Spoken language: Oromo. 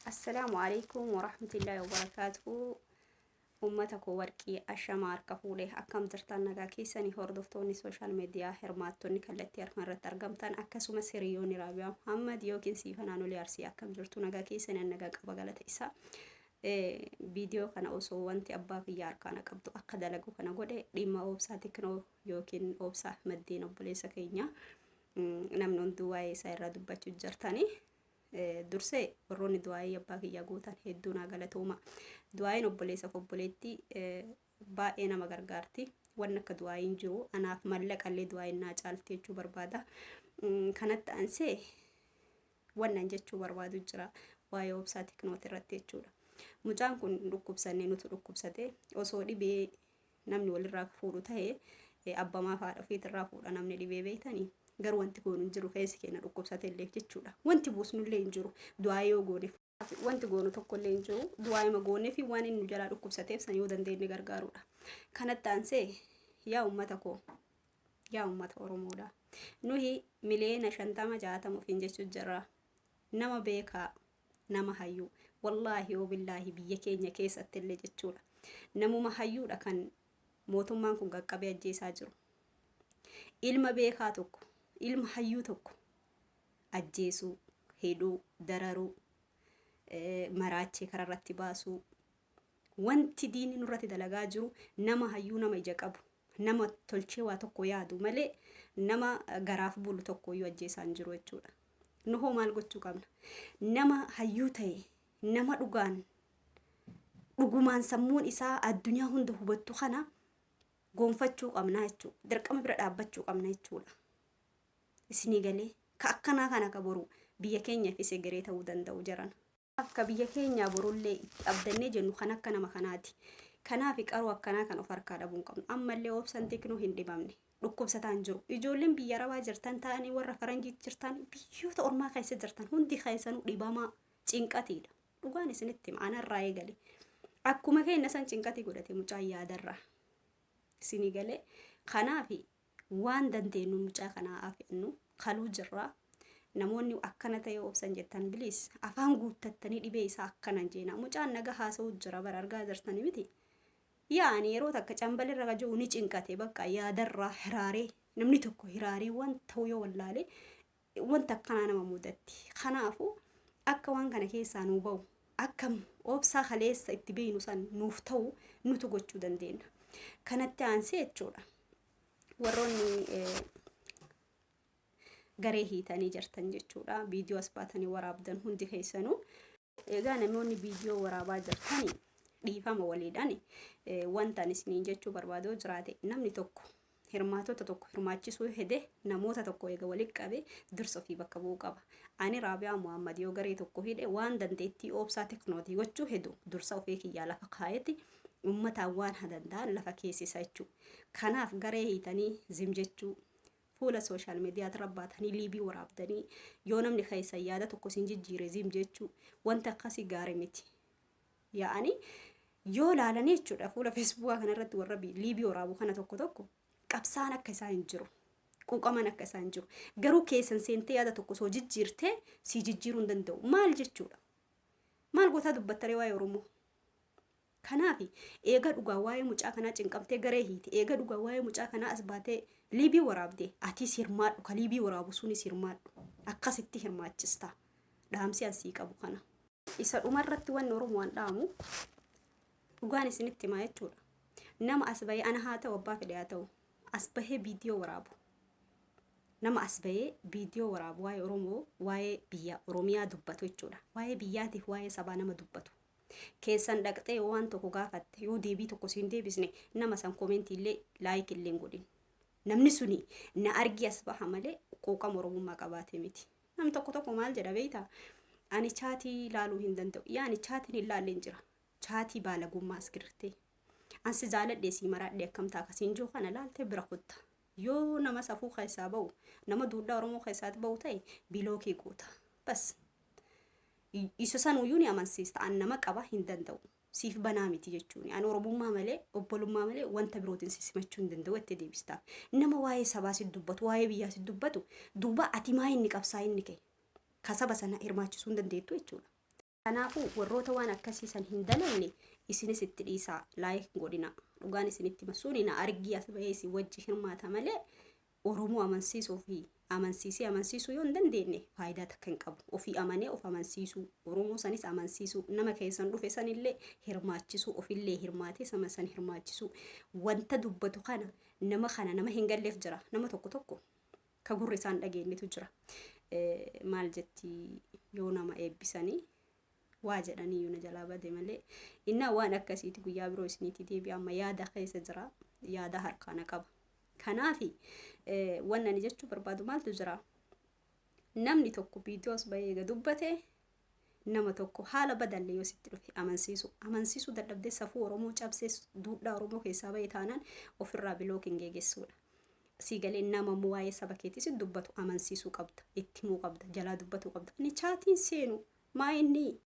السلام عليكم ورحمة الله وبركاته. أمتك ورقي أشمار كفوله أكم درتان نجا كيسني هردفتوني سوشيال ميديا حرماتوني كلتي أرمرة ترجمتان أكسو مسيريوني رابيا محمد يوكين سيفنا نولي أرسي أكم درتو نجا كيسني نجا كبغلة إسا فيديو كان أوسو وانتي أبا في يار كان كبدو أقدلقو كان قولي لما أوبسا تكنو يوكين أوبسا مدين أبوليسا كينيا نمنون دواي سايرا دباتو جرتاني dursee warroonni du'aayii abbaa kiyyaa gootan hedduu naa galatooma. Du'aayiin obboleessa obboleetti baay'ee nama gargaarti. Wanni akka du'aayiin jiru anaaf mallaqallee du'aayiin naa caalti jechuu barbaada. Kanatti ansee wannan jechuu barbaadu jira waa'ee obsaa tiknooti irratti jechuudha. Mucaan kun dhukkubsannee nuti dhukkubsate osoo dhibee namni walirraa fuudhu ta'ee abbamaa fi haadha ofiitirraa fuudha namni dhibee beeytanii. Garuu wanti goonu hin jiru keessi keenya dhukkubsate illee jechuudha. Wanti buusnu illee hin jiru. Du'aa yoo gooneef wanti goonu tokko illee hin jiru. Du'aa ima gooneef waan inni jalaa dhukkubsateef san yoo dandeenye gargaarudha. Kanatti aansee yaa ummata koo yaa ummata Oromoodha. Nuhi miliyoona 50-60 ofiin jechuu jirra. Nama beekaa nama hayyuu wallaahi yoo billaahi biyya keenya keessatti illee jechuudha. Namuma hayyuudha kan mootummaan kun qaqqabee ajjeesaa jiru. Ilma beekaa tokko ilma hayyuu tokko ajjeesuu, hidhuu, dararuu, maraachee kararratti baasuu wanti diinni nurratti dalagaa jiru nama hayyuu nama ija qabu nama tolchee waa tokko yaadu malee nama garaaf bulu tokko iyyuu ajjeesaan jiru jechuudha. Nuhoo maal gochuu qabna? Nama hayyuu ta'e nama dhugumaan sammuun isaa addunyaa hunda hubattu kana gonfachuu qabna jechuudha. Dirqama bira dhaabbachuu qabna jechuudha. Isinii galee ka akkanaa kana ka boru biyya keenyaaf isa garee ta'uu danda'u jiran. Akka biyya keenyaa borullee itti abdannee jennu kan akka nama kanaati. Kanaaf qaroo akkanaa kan of harkaa dhabuu qabnu. Ammallee obsan tiknoo hin dhibamne. Dhukkubsataan jiru. Ijoolleen biyya arabaa jirtan ta'anii warra faranjii jirtan biyyoota ormaa keessa jirtan hundi keessanuu dhibamaa cinqatiidha. Dhugaan isinitti ma'anarraa eegale. Akkuma keenya san cinqatii godhate mucaa yaadarraa. Isinii galee kanaaf waan dandeenyu mucaa kanaa afennu kaluu jirra. Namoonni akkana ta'e obsan jettan bilis afaan guuttattanii dhibee isaa akkanan jeena. Mucaan naga haasa'u jira bara argaa jirtanii miti. Yaani yeroo takka cambalirra gajuu ni cinqate bakka yaadarraa hiraaree namni tokko hiraaree waan ta'u yoo wallaalee wanta akkanaa nama mudatti. Kanaafuu akka waan kana keessaa nuu ba'u akka obsaa kaleessa itti beeynu san nuuf ta'u nutu gochuu dandeenya. Kanatti aansee jechuudha. Warroonni garee hiitanii jirtan jechuudha. Viidiyoo as baatanii waraabdan hundi keessanuu. Egaa namoonni viidiyoo waraabaa jirtanii dhiifama waliidhaan wanta isiniin jechuu barbaadoo jiraate namni tokko hirmaatota tokko hirmaachisuu hede namoota tokko eega walitti qabe dursa ofii bakka bu'uu qaba. Ani Raabiyaa Muhammad yoo garee tokko hidhe waan dandeettii obsaa teknootii gochuu hedu dursa ofii kiyyaa lafa kaayeti ummataan waan danda'an lafa keessisa jechuudha. Kanaaf garee hiitanii zim jechuu fuula sooshaal miidiyaa irra baatanii liibii waraabdanii yoo namni keessa yaada tokko sin jijjiire zim jechuu wanta akkasii gaarii miti. Yaa'ani yoo laalan jechuudha fuula feesbuukaa kanarratti warra liibii waraabuu kana tokko qabsaan akka isaa hin jiru. Quuqaman akka isaa hin jiru. Garuu keessan seentee yaada tokko soo jijjiirtee si jijjiiruu hin danda'u. Maal jechuudha? Maal gootaa dubbattaree waa'ee Oromoo? Kanaaf eega dhugaa waa'ee mucaa kanaa cinqabtee garee hiite eega dhugaa waa'ee mucaa kanaa as baatee liibii waraabdee atis hirmaadhu ka liibii waraabu sunis hirmaadhu akkasitti hirmaachista. Dhaamsi asii qabu kana. Isa dhumarratti wanni Oromoon dhaamu dhugaan isinitti himaa jechuudha. Nama as bahee ana haa ta'u abbaa fedhe haa ta'u as bahee viidiyoo waraabu. Nama as bahee viidiyoo waraabu waa'ee Oromoo waa'ee biyya Oromiyaa dubbatu jechuudha. Waa'ee biyyaatiif waa'ee sabaa nama dubbatu. Keessan dhaqxee waan tokko gaafatte yoo deebii tokko siin deebisne nama san komentii illee laayik illee hin godhin. Namni suni na argi as baha malee quuqama Oromummaa qabaate miti. Namni tokko maal jedha beeytaa? Ani chaatii ilaaluu hin danda'u. Yaani chaatiin ilaalle hin jira. Chaatii baalagummaa as girtee. Ansi jaaladhee si maradhee akkamtaa akkasiin jiru kana laaltee bira kutta. Yoo nama safuu keessaa ba'u nama duudhaa Oromoo keessaatti ba'u ta'e bilookii goota. Bas. Isa sanuyyuu ni amansiista. An nama qaba hin danda'u. Siif banaa miti jechuun. An Oromummaa malee obbolummaa malee wanta birootiin simachuu hin danda'u itti deebistaaf. Nama waa'ee sabaa si dubbatu waa'ee biyyaa si dubbatu duuba ati maa inni qabsaa inni ka'e. Kasaba sana hirmaachisuu hin dandeettu jechuudha. Kanaafuu warroota waan akkasiisan hin dalagne isinis itti dhiisaa laayik godhina. Dhugaan isinitti masuuni na argii as bahee si wajji hirmaata malee Oromoo amansiisuu yoo hin dandeenye faayidaa takka hin qabu. Ofii amanee of amansiisuu, Oromoo sanis amansiisuu, nama keessan dhufe sanillee hirmaachisuu, ofillee hirmaatee sama san hirmaachisuu. Wanta dubbatu kana nama hin galleef jira. Nama tokko ka gurri isaan dhageenyetu jira. Maal jetti yoo nama eebbisanii waa jedhanii yoo na jalaa bade malee innaa waan akkasiiti guyyaa biroo isiniiti deebi amma yaada keessa jira. Yaada harkaana qaba. Kanaafi waan ani jechuu barbaadu maaltu jira? Namni tokko viidiyoos bahee dubbate nama tokko haala badallee yoo sitti dhufe amansiisuu dadhabdee safuu Oromoo cabsee duudhaa Oromoo keessaa bahee taanaan ofirraa bilookiin geeggessuudha. Siigalee nama waa'ee saba keetis dubbatu amansiisuu qabda, itti himuu qabda, jalaa dubbatuu qabda. Ni chaatiin seenu maa inni